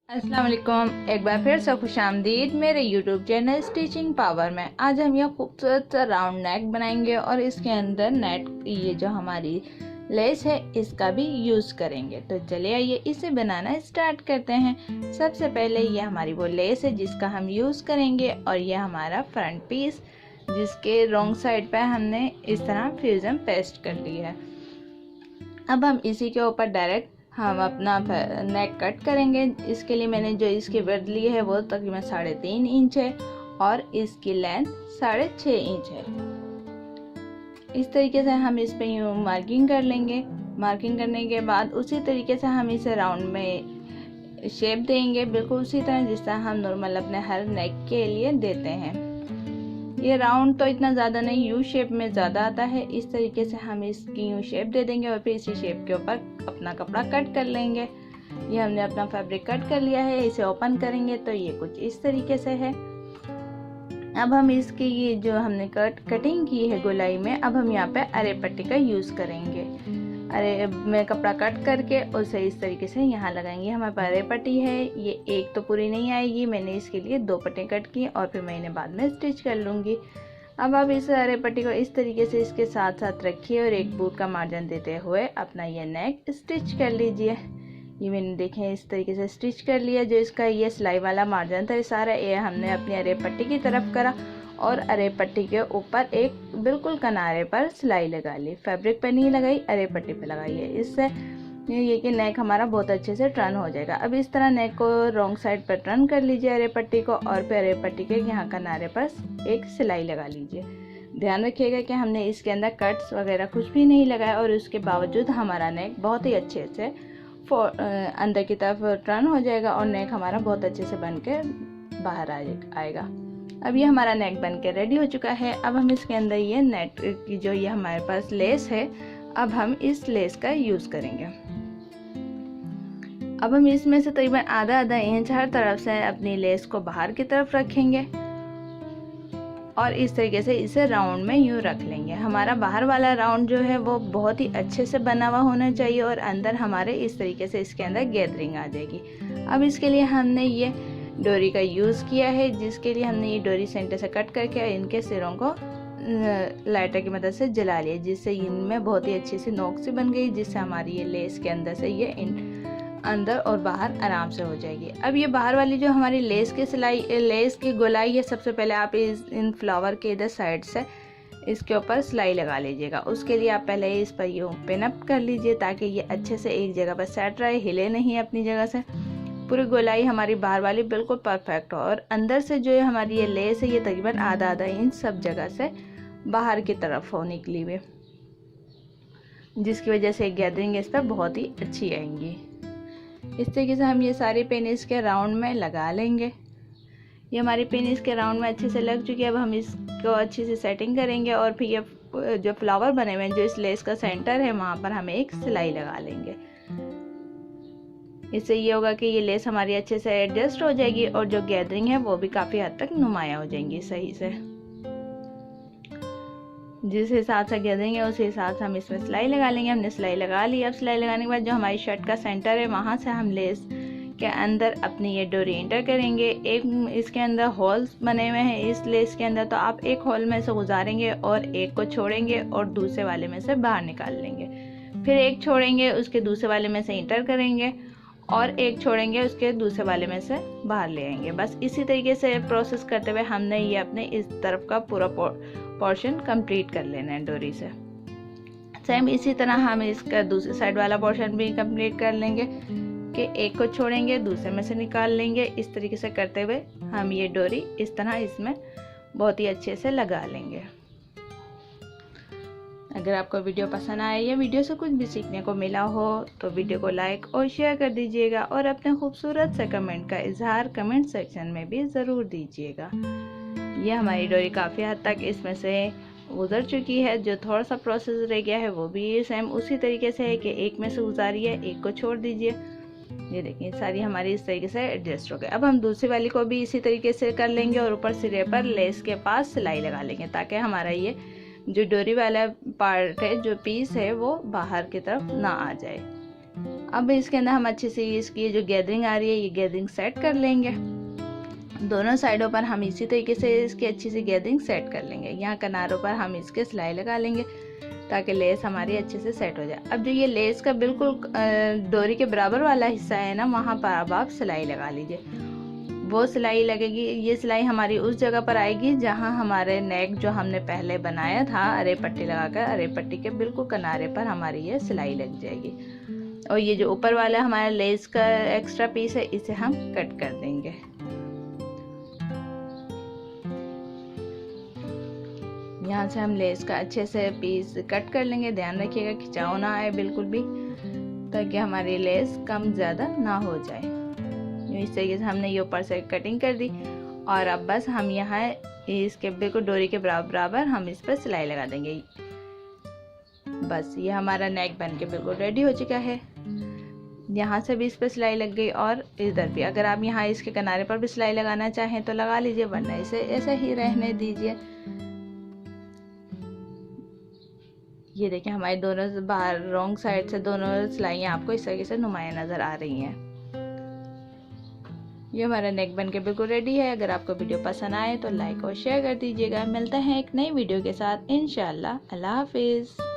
अस्सलाम वालेकुम। एक बार फिर से खुशामदीद मेरे यूट्यूब चैनल स्टिचिंग पावर में। आज हम यह खूबसूरत सा राउंड नेक बनाएंगे और इसके अंदर नेट ये जो हमारी लेस है इसका भी यूज़ करेंगे। तो चलिए आइए इसे बनाना स्टार्ट करते हैं। सबसे पहले ये हमारी वो लेस है जिसका हम यूज़ करेंगे और यह हमारा फ्रंट पीस जिसके रॉन्ग साइड पर हमने इस तरह फ्यूज़न पेस्ट कर लिया है। अब हम इसी के ऊपर डायरेक्ट हम अपना नेक कट करेंगे। इसके लिए मैंने जो इसकी विड्थ ली है वो तकरीबन 3.5 इंच है और इसकी लेंथ 6.5 इंच है। इस तरीके से हम इस पे यूँ मार्किंग कर लेंगे। मार्किंग करने के बाद उसी तरीके से हम इसे राउंड में शेप देंगे, बिल्कुल उसी तरह जिस तरह हम नॉर्मल अपने हर नेक के लिए देते हैं। ये राउंड तो इतना ज़्यादा नहीं, यू शेप में ज़्यादा आता है। इस तरीके से हम इसकी यू शेप दे देंगे और फिर इसी शेप के ऊपर अपना कपड़ा कट कर लेंगे। ये हमने अपना फैब्रिक कट कर लिया है। इसे ओपन करेंगे तो ये कुछ इस तरीके से है। अब हम इसकी ये जो हमने कटिंग की है गोलाई में, अब हम यहाँ पे अरे पट्टी का यूज़ करेंगे। अरे में कपड़ा कट करके उसे इस तरीके से यहाँ लगाएंगे। हमारे पास अरे पट्टी है, ये एक तो पूरी नहीं आएगी, मैंने इसके लिए 2 पट्टी कट की और फिर मैंने बाद में स्टिच कर लूँगी। अब आप इस अरे पट्टी को इस तरीके से इसके साथ साथ रखिए और एक बूट का मार्जिन देते हुए अपना ये नेक स्टिच कर लीजिए। ये मैंने देखें इस तरीके से स्टिच कर लिया। जो इसका ये सिलाई वाला मार्जिन था सारा ये हमने अपनी अरे पट्टी की तरफ करा और अरे पट्टी के ऊपर एक बिल्कुल किनारे पर सिलाई लगा ली। फैब्रिक पे नहीं लगाई, अरे पट्टी पे लगाई है। इससे ये कि नेक हमारा बहुत अच्छे से टर्न हो जाएगा। अब इस तरह नेक को रॉन्ग साइड पर टर्न कर लीजिए अरे पट्टी को और फिर अरे पट्टी के यहाँ किनारे पर एक सिलाई लगा लीजिए। ध्यान रखिएगा कि हमने इसके अंदर कट्स वगैरह कुछ भी नहीं लगाया और उसके बावजूद हमारा नेक बहुत ही अच्छे से अंदर की तरफ टर्न हो जाएगा और नेक हमारा बहुत अच्छे से बन के बाहर आएगा। अब ये हमारा नेक बन के रेडी हो चुका है। अब हम इसके अंदर ये नेट की जो ये हमारे पास लेस है, अब हम इस लेस का यूज़ करेंगे। अब हम इसमें से तकरीबन आधा इंच हर तरफ से अपनी लेस को बाहर की तरफ रखेंगे और इस तरीके से इसे राउंड में यूँ रख लेंगे। हमारा बाहर वाला राउंड जो है वो बहुत ही अच्छे से बना हुआ होना चाहिए और अंदर हमारे इस तरीके से इसके अंदर गैदरिंग आ जाएगी। अब इसके लिए हमने ये डोरी का यूज़ किया है, जिसके लिए हमने ये डोरी सेंटर से कट करके इनके सिरों को लाइटर की मदद से जला लिया, जिससे इनमें बहुत ही अच्छी सी नोक सी बन गई, जिससे हमारी ये लेस के अंदर से ये अंदर और बाहर आराम से हो जाएगी। अब ये बाहर वाली जो हमारी लेस की गोलाई है, सबसे पहले आप इन फ्लावर के इधर साइड से इसके ऊपर सिलाई लगा लीजिएगा। उसके लिए आप पहले इस पर यूँ पिन अप कर लीजिए ताकि ये अच्छे से एक जगह पर सेट रहे, हिले नहीं अपनी जगह से। पूरी गोलाई हमारी बाहर वाली बिल्कुल परफेक्ट हो और अंदर से जो हमारी ये लेस है ये तकरीबन आधा इंच सब जगह से बाहर की तरफ हो निकली हुई, जिसकी वजह से गैदरिंग इस पर बहुत ही अच्छी आएंगी। इस तरीके से हम ये सारी पिन इसके राउंड में लगा लेंगे। ये हमारी पिन इसके राउंड में अच्छे से लग चुकी है। अब हम इसको अच्छी से सेटिंग करेंगे और फिर ये जो फ्लावर बने हुए हैं जो इस लेस का सेंटर है वहाँ पर हम एक सिलाई लगा लेंगे। इससे ये होगा कि ये लेस हमारी अच्छे से एडजस्ट हो जाएगी और जो गैदरिंग है वो भी काफ़ी हद तक नुमाया हो जाएंगी सही से। जिस हिसाब से गैदरिंग है उस हिसाब से हम इसमें सिलाई लगा लेंगे। हमने सिलाई लगा ली। अब सिलाई लगाने के बाद जो हमारी शर्ट का सेंटर है वहाँ से हम लेस के अंदर अपनी ये डोरी एंटर करेंगे। एक इसके अंदर होल्स बने हुए हैं इस लेस के अंदर, तो आप एक होल में से गुजारेंगे और एक को छोड़ेंगे और दूसरे वाले में से बाहर निकाल लेंगे। फिर एक छोड़ेंगे उसके दूसरे वाले में से एंटर करेंगे और एक छोड़ेंगे उसके दूसरे वाले में से बाहर ले आएंगे। बस इसी तरीके से प्रोसेस करते हुए हमने ये अपने इस तरफ का पूरा पोर्शन कंप्लीट कर लेना है डोरी से। सेम इसी तरह हम इसका दूसरी साइड वाला पोर्शन भी कंप्लीट कर लेंगे कि एक को छोड़ेंगे दूसरे में से निकाल लेंगे। इस तरीके से करते हुए हम ये डोरी इस तरह इसमें बहुत ही अच्छे से लगा लेंगे। अगर आपको वीडियो पसंद आए या वीडियो से कुछ भी सीखने को मिला हो तो वीडियो को लाइक और शेयर कर दीजिएगा और अपने खूबसूरत से कमेंट का इजहार कमेंट सेक्शन में भी ज़रूर दीजिएगा। ये हमारी डोरी काफ़ी हद तक इसमें से गुजर चुकी है। जो थोड़ा सा प्रोसेस रह गया है वो भी सेम उसी तरीके से है कि एक में से गुजारिए एक को छोड़ दीजिए। ये देखिए सारी हमारी इस तरीके से एडजस्ट हो गए। अब हम दूसरी वाली को भी इसी तरीके से कर लेंगे और ऊपर सिरे पर लेस के पास सिलाई लगा लेंगे ताकि हमारा ये जो डोरी वाला पार्ट है जो पीस है वो बाहर की तरफ ना आ जाए। अब इसके अंदर हम अच्छे से इसकी जो गैदरिंग आ रही है ये गैदरिंग सेट कर लेंगे। दोनों साइडों पर हम इसी तरीके से इसकी अच्छी सी गैदरिंग सेट कर लेंगे। यहाँ किनारों पर हम इसके सिलाई लगा लेंगे ताकि लेस हमारी अच्छे से सेट हो जाए। अब जो ये लेस का बिल्कुल डोरी के बराबर वाला हिस्सा है ना, वहाँ पर अब आप सिलाई लगा लीजिए। वो सिलाई लगेगी, ये सिलाई हमारी उस जगह पर आएगी जहाँ हमारे नेक जो हमने पहले बनाया था अरे पट्टी लगाकर, अरे पट्टी के बिल्कुल किनारे पर हमारी ये सिलाई लग जाएगी। और ये जो ऊपर वाला हमारा लेस का एक्स्ट्रा पीस है इसे हम कट कर देंगे। यहाँ से हम लेस का अच्छे से पीस कट कर लेंगे। ध्यान रखिएगा खिंचाव ना आए बिल्कुल भी, ताकि हमारी लेस कम ज़्यादा ना हो जाए। इस तरीके से हमने ये ऊपर से कटिंग कर दी और अब बस हम यहाँ इसके बिल्कुल डोरी के बराबर हम इस पर सिलाई लगा देंगे। बस ये हमारा नेक बन के बिल्कुल रेडी हो चुका है। यहाँ से भी इस पर सिलाई लग गई और इधर भी। अगर आप यहाँ इसके किनारे पर भी सिलाई लगाना चाहें तो लगा लीजिए, वरना इसे ऐसे ही रहने दीजिए। ये देखिए हमारी दोनों बाहर रॉन्ग साइड से दोनों सिलाइयाँ आपको इस तरीके से नुमाया नज़र आ रही हैं। ये हमारा नेक बन के बिल्कुल रेडी है। अगर आपको वीडियो पसंद आए तो लाइक और शेयर कर दीजिएगा। मिलते हैं एक नई वीडियो के साथ इंशाल्लाह। अल्लाह हाफिज़।